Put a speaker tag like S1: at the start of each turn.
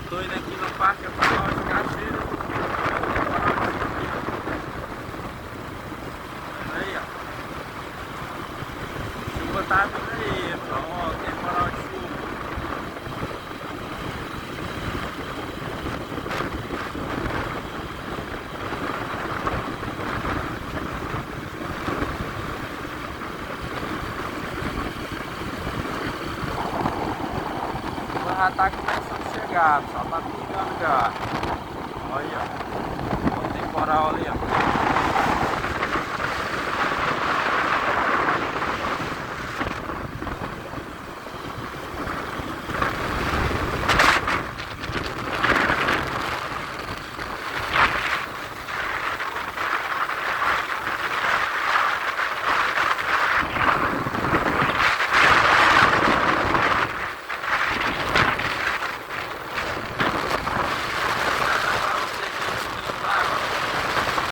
S1: Tô indo aqui no Parque Atual de Caxias. Olha aí, ó. Chuva tá vindo aí, pronto, temporal de chuva. Já tá começando a chegar, só tá pingando já. Olha, ó. O temporal ali, ó.